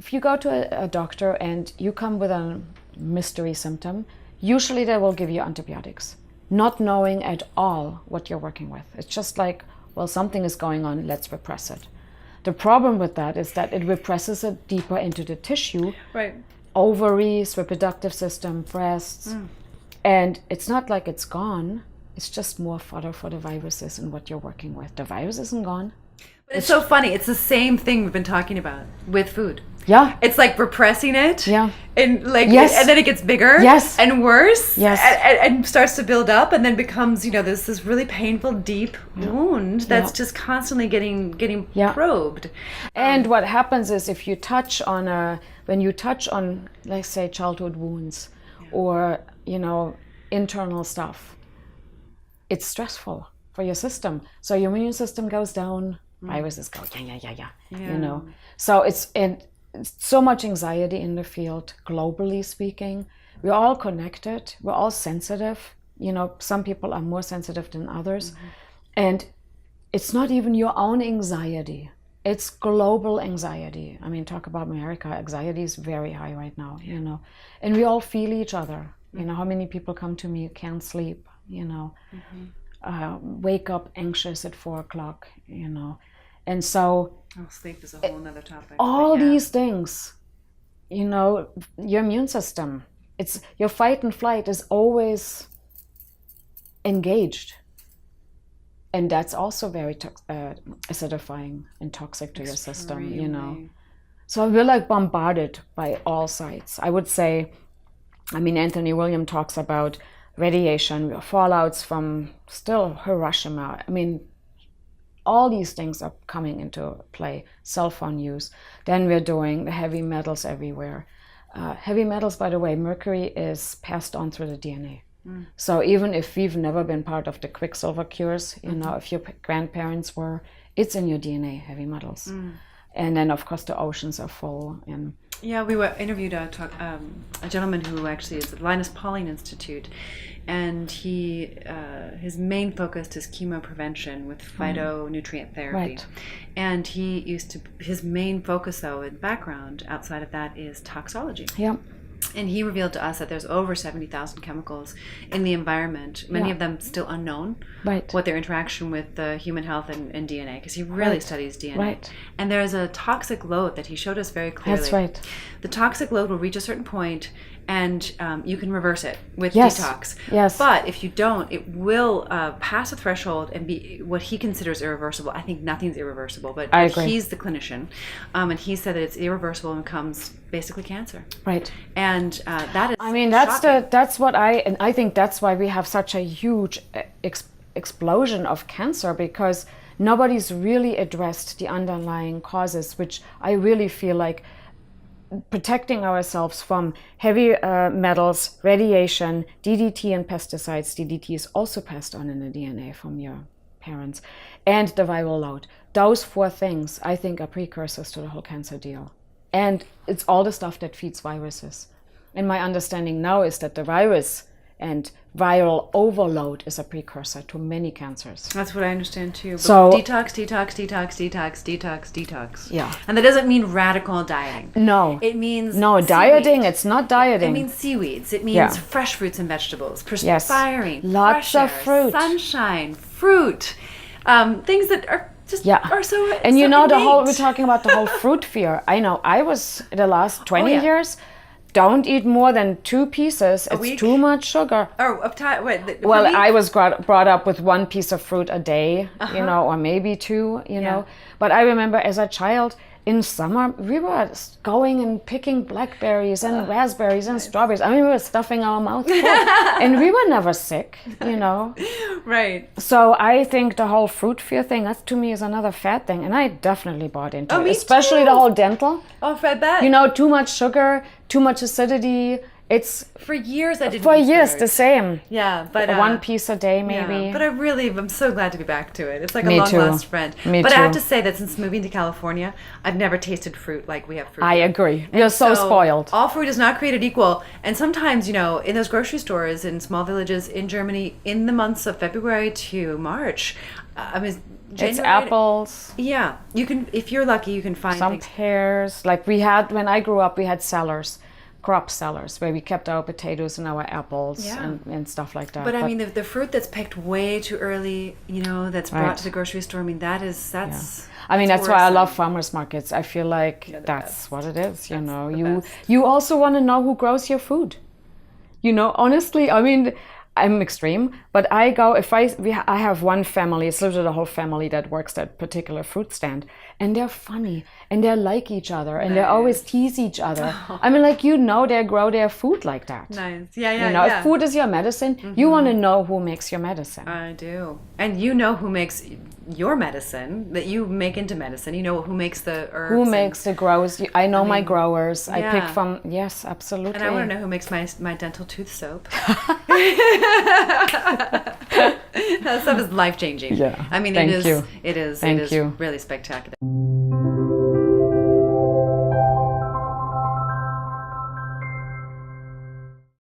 if you go to a doctor and you come with a mystery symptom, usually they will give you antibiotics, not knowing at all what you're working with. It's just like, well, something is going on, let's repress it. The problem with that is that it represses it deeper into the tissue, right? Ovaries, reproductive system, breasts, and it's not like it's gone. It's just more fodder for the viruses and what you're working with. The virus isn't gone. But it's so funny. It's the same thing we've been talking about with food. Yeah. It's like repressing it. Yeah. And like, yes. and then it gets bigger. Yes. And worse. Yes. And starts to build up, and then becomes, this really painful, deep wound that's just constantly getting probed. And what happens is if you touch on when you touch on, let's say, childhood wounds or, internal stuff, it's stressful for your system. So your immune system goes down, viruses go, So it's so much anxiety in the field, globally speaking. We're all connected, we're all sensitive. Some people are more sensitive than others. And it's not even your own anxiety. It's global anxiety. I mean, talk about America, anxiety is very high right now, And we all feel each other. How many people come to me, can't sleep, wake up anxious at 4:00, And so sleep is a whole nother topic. All these things, your immune system, it's your fight and flight is always engaged. And that's also very acidifying and toxic to your system, So we're like bombarded by all sides. I would say, Anthony William talks about radiation, fallouts from still Hiroshima. All these things are coming into play. Cell phone use. Then we're doing the heavy metals everywhere. Heavy metals, by the way, mercury is passed on through the DNA. So even if we've never been part of the quicksilver cures, if your grandparents were, it's in your DNA, heavy metals. And then, of course, the oceans are full. And we were interviewed a gentleman who actually is at the Linus Pauling Institute, and his main focus is chemoprevention with phytonutrient therapy. Right. And his main focus, though, in background outside of that is toxology. Yeah. And he revealed to us that there's over 70,000 chemicals in the environment, many of them still unknown, what their interaction with the human health and DNA, because he really studies DNA. Right. And there's a toxic load that he showed us very clearly. That's right. The toxic load will reach a certain point, and you can reverse it with detox. Yes. But if you don't, it will pass a threshold and be what he considers irreversible. I think nothing's irreversible, but I agree. He's the clinician, and he said that it's irreversible and becomes basically cancer. Right. And that is. I think that's why we have such a huge explosion of cancer, because nobody's really addressed the underlying causes, which I really feel like protecting ourselves from heavy metals, radiation, DDT and pesticides. DDT is also passed on in the DNA from your parents, and the viral load. Those 4 things, I think, are precursors to the whole cancer deal. And it's all the stuff that feeds viruses. And my understanding now is that the virus and viral overload is a precursor to many cancers. That's what I understand too. But so detox. Yeah. And that doesn't mean radical dieting. No. It means dieting. It's not dieting. It means seaweeds. It means fresh fruits and vegetables. Perspiring. Lots of fruit. Sunshine. Fruit. Things that are just are so. And so we're talking about the whole fruit fear. I know. I was the last 20 years. Don't eat more than 2 pieces. It's too much sugar. Well, I was brought up with 1 piece of fruit a day, or maybe 2, know. But I remember as a child, in summer, we were going and picking blackberries and raspberries and strawberries. We were stuffing our mouth full. And we were never sick, Right. So I think the whole fruit fear thing, that to me is another fad thing. And I definitely bought into it. Especially too. The whole dental. Oh, I bet. Too much sugar, too much acidity. It's for years I didn't. For years the same. Yeah, but 1 piece a day maybe. Yeah, but I'm so glad to be back to it. It's like Me a long too. lost friend. Me but too. I have to say that since moving to California, I've never tasted fruit like we have fruit. I agree. You're so spoiled. All fruit is not created equal, and sometimes in those grocery stores in small villages in Germany, in the months of February to March, It's apples. Yeah, you can, if you're lucky, you can find some things. pears. Like we had, when I grew up, we had cellars, crop cellars, where we kept our potatoes and our apples and stuff like that. But I mean, the fruit that's picked way too early, you know, that's brought to the grocery store. I mean, that's. I mean, that's why I worrisome. love farmers markets. I feel like that's best. what it is. You That's know, the best. you also want to know who grows your food. You know, honestly, I mean, I'm extreme, but I go, I have one family, it's literally the whole family that works that particular fruit stand, and they're funny, and they like each other, and they always tease each other. I mean, like, you know, they grow their food like that. Nice. Yeah, You know, if food is your medicine, you want to know who makes your medicine. I do. And you know who makes your medicine that you make into medicine. You know who makes the herbs. Who makes the growers? I know my growers. I pick yeah. from, yes, absolutely. And I want to know who makes my dental tooth soap. That stuff is life-changing. Yeah. I mean, Thank it you. is Thank you. really spectacular.